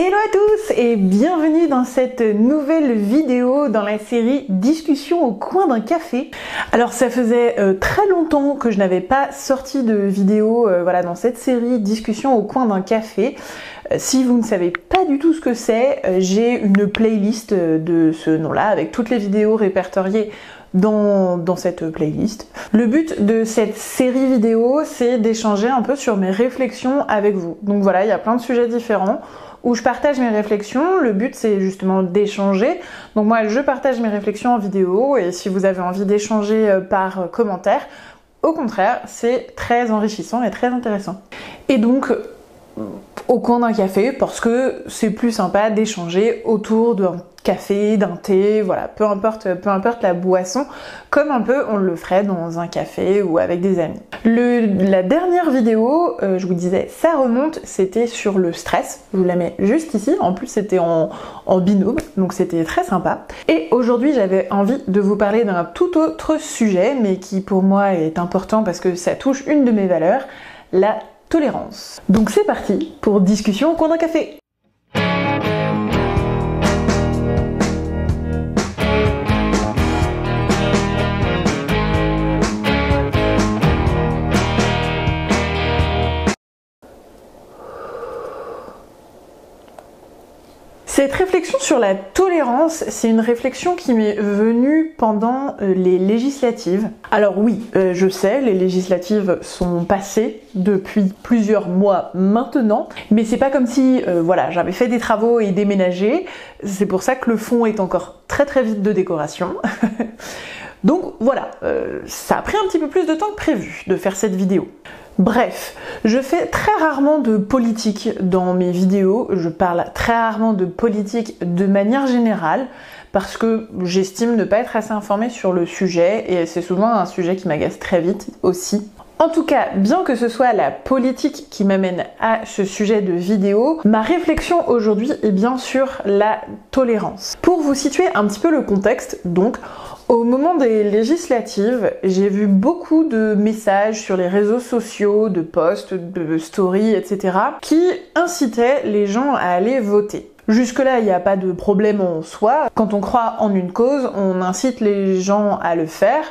Hello à tous et bienvenue dans cette nouvelle vidéo dans la série Discussion au coin d'un café. Alors ça faisait très longtemps que je n'avais pas sorti de vidéo dans cette série Discussion au coin d'un café. Si vous ne savez pas du tout ce que c'est, j'ai une playlist de ce nom-là avec toutes les vidéos répertoriées dans cette playlist. Le but de cette série vidéo, c'est d'échanger un peu sur mes réflexions avec vous. Donc voilà, il y a plein de sujets différents où je partage mes réflexions. Le but, c'est justement d'échanger. Donc moi, je partage mes réflexions en vidéo et si vous avez envie d'échanger par commentaire, au contraire, c'est très enrichissant et très intéressant. Et donc, au coin d'un café, parce que c'est plus sympa d'échanger autour d'un café, d'un thé, voilà, peu importe la boisson, comme un peu on le ferait dans un café ou avec des amis. La dernière vidéo, je vous disais, ça remonte, c'était sur le stress, je vous la mets juste ici, en plus c'était en binôme, donc c'était très sympa. Et aujourd'hui j'avais envie de vous parler d'un tout autre sujet, mais qui pour moi est important parce que ça touche une de mes valeurs, la tolérance. Donc c'est parti pour Discussion au coin d'un café. Cette réflexion sur la tolérance, c'est une réflexion qui m'est venue pendant les législatives. Alors oui, je sais, les législatives sont passées depuis plusieurs mois maintenant, mais c'est pas comme si j'avais fait des travaux et déménagé. C'est pour ça que le fond est encore très vite de décoration. Donc voilà, ça a pris un petit peu plus de temps que prévu de faire cette vidéo. Bref, je fais très rarement de politique dans mes vidéos, je parle très rarement de politique de manière générale parce que j'estime ne pas être assez informée sur le sujet et c'est souvent un sujet qui m'agace très vite aussi. En tout cas, bien que ce soit la politique qui m'amène à ce sujet de vidéo, ma réflexion aujourd'hui est bien sûr la tolérance. Pour vous situer un petit peu le contexte, donc, au moment des législatives, j'ai vu beaucoup de messages sur les réseaux sociaux, de posts, de stories, etc. qui incitaient les gens à aller voter. Jusque-là, il n'y a pas de problème en soi. Quand on croit en une cause, on incite les gens à le faire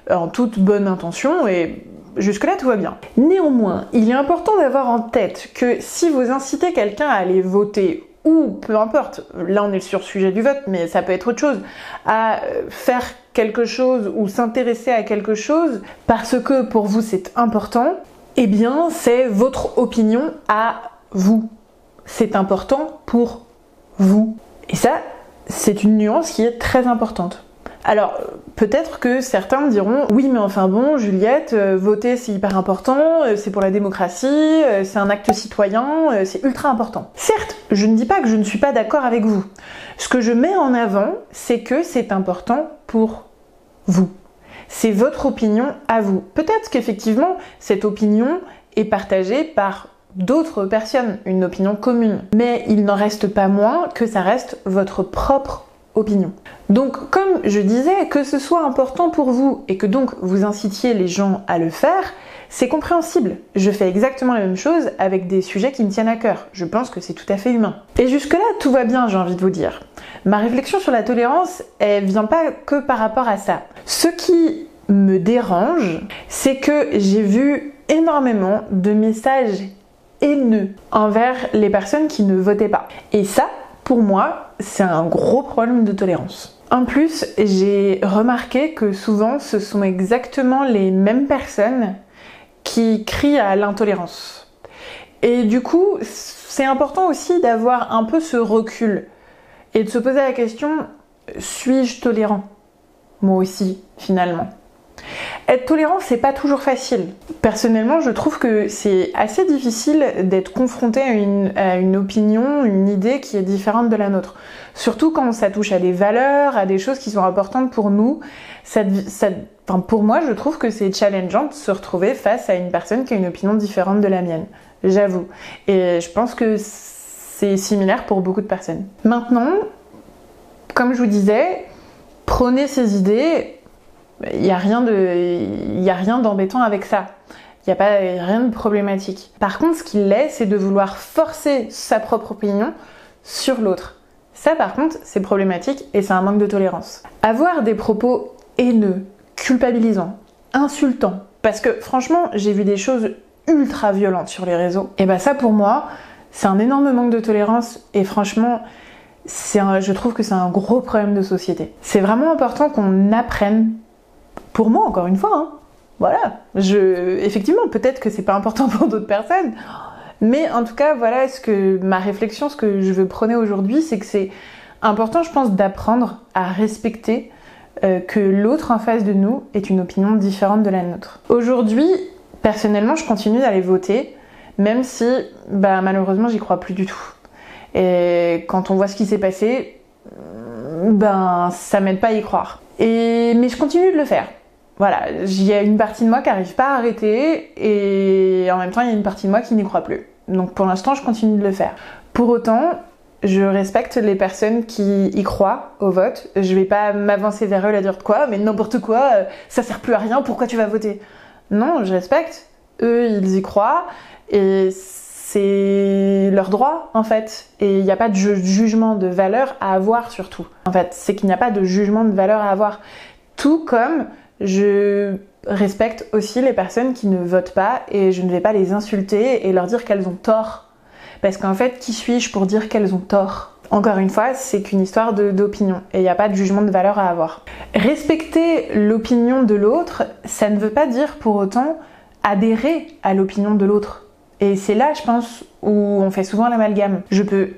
en toute bonne intention et jusque-là, tout va bien. Néanmoins, il est important d'avoir en tête que si vous incitez quelqu'un à aller voter ou peu importe, là on est sur le sujet du vote, mais ça peut être autre chose, à faire quelque chose ou s'intéresser à quelque chose parce que pour vous c'est important, eh bien c'est votre opinion à vous. C'est important pour vous. Et ça, c'est une nuance qui est très importante. Alors, peut-être que certains me diront « Oui, mais enfin bon, Juliette, voter c'est hyper important, c'est pour la démocratie, c'est un acte citoyen, c'est ultra important. » Certes, je ne dis pas que je ne suis pas d'accord avec vous. Ce que je mets en avant, c'est que c'est important pour vous. C'est votre opinion à vous. Peut-être qu'effectivement, cette opinion est partagée par d'autres personnes, une opinion commune. Mais il n'en reste pas moins que ça reste votre propre opinion. Donc comme je disais, que ce soit important pour vous et que donc vous incitiez les gens à le faire, c'est compréhensible. Je fais exactement la même chose avec des sujets qui me tiennent à cœur. Je pense que c'est tout à fait humain. Et jusque-là, tout va bien, j'ai envie de vous dire. Ma réflexion sur la tolérance, elle vient pas que par rapport à ça. Ce qui me dérange, c'est que j'ai vu énormément de messages haineux envers les personnes qui ne votaient pas. Et ça, pour moi, c'est un gros problème de tolérance. En plus, j'ai remarqué que souvent, ce sont exactement les mêmes personnes qui crient à l'intolérance. Et du coup, c'est important aussi d'avoir un peu ce recul et de se poser la question, suis-je tolérant? Moi aussi, finalement. Être tolérant, c'est pas toujours facile. Personnellement, je trouve que c'est assez difficile d'être confronté à une opinion, une idée qui est différente de la nôtre. Surtout quand ça touche à des valeurs, à des choses qui sont importantes pour nous. Pour moi, je trouve que c'est challengeant de se retrouver face à une personne qui a une opinion différente de la mienne. J'avoue. Et je pense que c'est similaire pour beaucoup de personnes. Maintenant, comme je vous disais, prenez ces idées. Il n'y a rien d'embêtant avec ça. Il n'y a rien de problématique. Par contre, ce qu'il est, c'est de vouloir forcer sa propre opinion sur l'autre. Ça par contre, c'est problématique et c'est un manque de tolérance. Avoir des propos haineux, culpabilisants, insultants, parce que franchement, j'ai vu des choses ultra violentes sur les réseaux, et bah ça pour moi, c'est un énorme manque de tolérance et franchement, je trouve que c'est un gros problème de société. C'est vraiment important qu'on apprenne, pour moi encore une fois, hein, voilà, effectivement, peut-être que c'est pas important pour d'autres personnes, mais en tout cas, voilà, ma réflexion, ce que je veux prôner aujourd'hui, c'est que c'est important, je pense, d'apprendre à respecter que l'autre en face de nous ait une opinion différente de la nôtre. Aujourd'hui, personnellement, je continue d'aller voter, même si, malheureusement, j'y crois plus du tout. Et quand on voit ce qui s'est passé, ça m'aide pas à y croire. Mais je continue de le faire. Voilà, il y a une partie de moi qui n'arrive pas à arrêter, et en même temps, il y a une partie de moi qui n'y croit plus. Donc pour l'instant, je continue de le faire. Pour autant, je respecte les personnes qui y croient au vote. Je vais pas m'avancer vers eux et leur dire quoi, mais n'importe quoi, ça sert plus à rien, pourquoi tu vas voter? Non, je respecte. Eux, ils y croient, et c'est leur droit en fait. Et il n'y a pas de jugement de valeur à avoir surtout. En fait, c'est qu'il n'y a pas de jugement de valeur à avoir. Tout comme je respecte aussi les personnes qui ne votent pas et je ne vais pas les insulter et leur dire qu'elles ont tort. Parce qu'en fait, qui suis-je pour dire qu'elles ont tort? Encore une fois, c'est qu'une histoire d'opinion et il n'y a pas de jugement de valeur à avoir. Respecter l'opinion de l'autre, ça ne veut pas dire pour autant adhérer à l'opinion de l'autre. Et c'est là, je pense, où on fait souvent l'amalgame. Je peux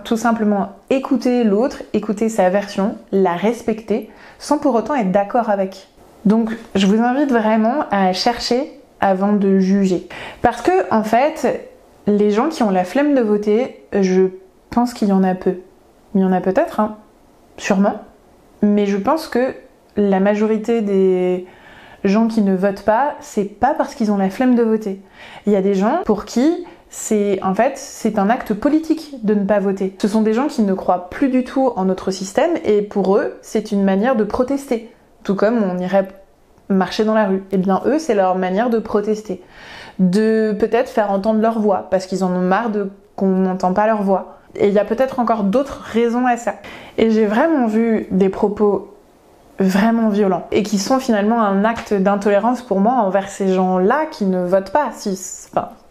tout simplement écouter l'autre, écouter sa version, la respecter, sans pour autant être d'accord avec. Donc, je vous invite vraiment à chercher avant de juger. Parce que, en fait, les gens qui ont la flemme de voter, je pense qu'il y en a peu. Il y en a peut-être, hein, sûrement. Mais je pense que la majorité des gens qui ne votent pas, c'est pas parce qu'ils ont la flemme de voter. Il y a des gens pour qui c'est un acte politique de ne pas voter. Ce sont des gens qui ne croient plus du tout en notre système et pour eux, c'est une manière de protester. Tout comme on irait marcher dans la rue. Eh bien eux, c'est leur manière de protester. De peut-être faire entendre leur voix, parce qu'ils en ont marre qu'on n'entend pas leur voix. Et il y a peut-être encore d'autres raisons à ça. Et j'ai vraiment vu des propos vraiment violents, et qui sont finalement un acte d'intolérance pour moi envers ces gens-là qui ne votent pas.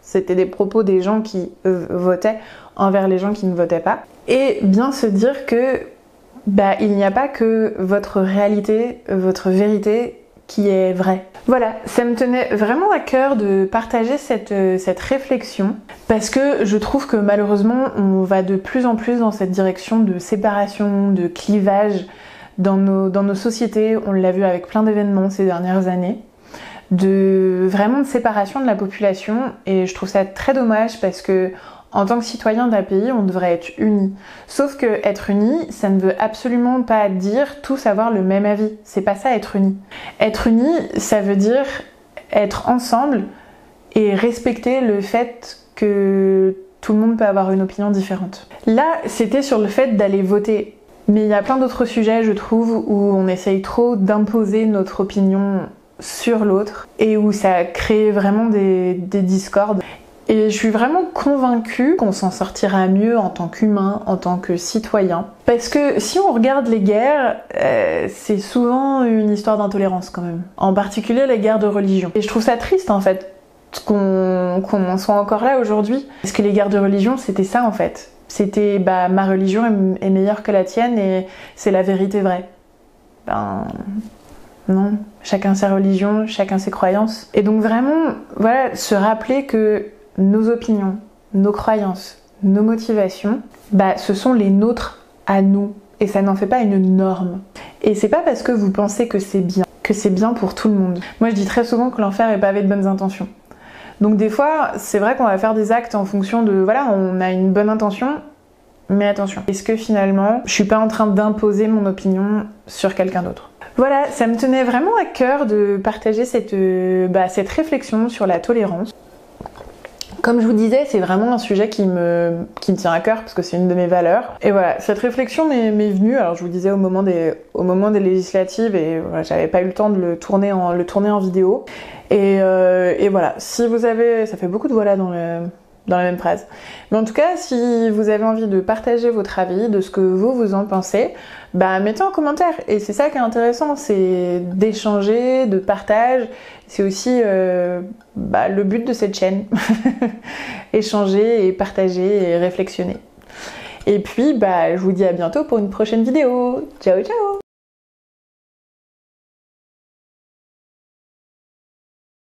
C'était des propos des gens qui votaient envers les gens qui ne votaient pas. Et bien se dire que il n'y a pas que votre réalité, votre vérité qui est vraie. Voilà, ça me tenait vraiment à cœur de partager cette réflexion, parce que je trouve que malheureusement on va de plus en plus dans cette direction de séparation, de clivage dans nos sociétés. On l'a vu avec plein d'événements ces dernières années, vraiment de séparation de la population, et je trouve ça très dommage parce que en tant que citoyen d'un pays, on devrait être unis. Sauf que être unis, ça ne veut absolument pas dire tous avoir le même avis. C'est pas ça être unis. Être unis, ça veut dire être ensemble et respecter le fait que tout le monde peut avoir une opinion différente. Là, c'était sur le fait d'aller voter. Mais il y a plein d'autres sujets, je trouve, où on essaye trop d'imposer notre opinion sur l'autre et où ça crée vraiment des discordes. Et je suis vraiment convaincue qu'on s'en sortira mieux en tant qu'humain, en tant que citoyen. Parce que si on regarde les guerres, c'est souvent une histoire d'intolérance quand même. En particulier les guerres de religion. Et je trouve ça triste en fait qu'on en soit encore là aujourd'hui. Parce que les guerres de religion, c'était ça en fait. C'était ma religion est meilleure que la tienne et c'est la vérité vraie. Non, chacun sa religion, chacun ses croyances. Et donc vraiment, voilà, se rappeler que nos opinions, nos croyances, nos motivations, ce sont les nôtres à nous. Et ça n'en fait pas une norme. Et c'est pas parce que vous pensez que c'est bien pour tout le monde. Moi je dis très souvent que l'enfer est pavé de bonnes intentions. Donc des fois, c'est vrai qu'on va faire des actes en fonction de, voilà, on a une bonne intention, mais attention. Est-ce que finalement, je suis pas en train d'imposer mon opinion sur quelqu'un d'autre? Voilà, ça me tenait vraiment à cœur de partager cette réflexion sur la tolérance. Comme je vous disais, c'est vraiment un sujet qui me tient à cœur parce que c'est une de mes valeurs. Et voilà, cette réflexion m'est venue, alors je vous disais au moment des législatives, et voilà, j'avais pas eu le temps de le tourner en vidéo. Et voilà, si vous avez... Ça fait beaucoup de voilà dans dans la même phrase. Mais en tout cas, si vous avez envie de partager votre avis, de ce que vous en pensez, bah mettez en commentaire. Et c'est ça qui est intéressant, c'est d'échanger, de partage. C'est aussi le but de cette chaîne. Échanger et partager et réflexionner. Et puis, je vous dis à bientôt pour une prochaine vidéo. Ciao, ciao!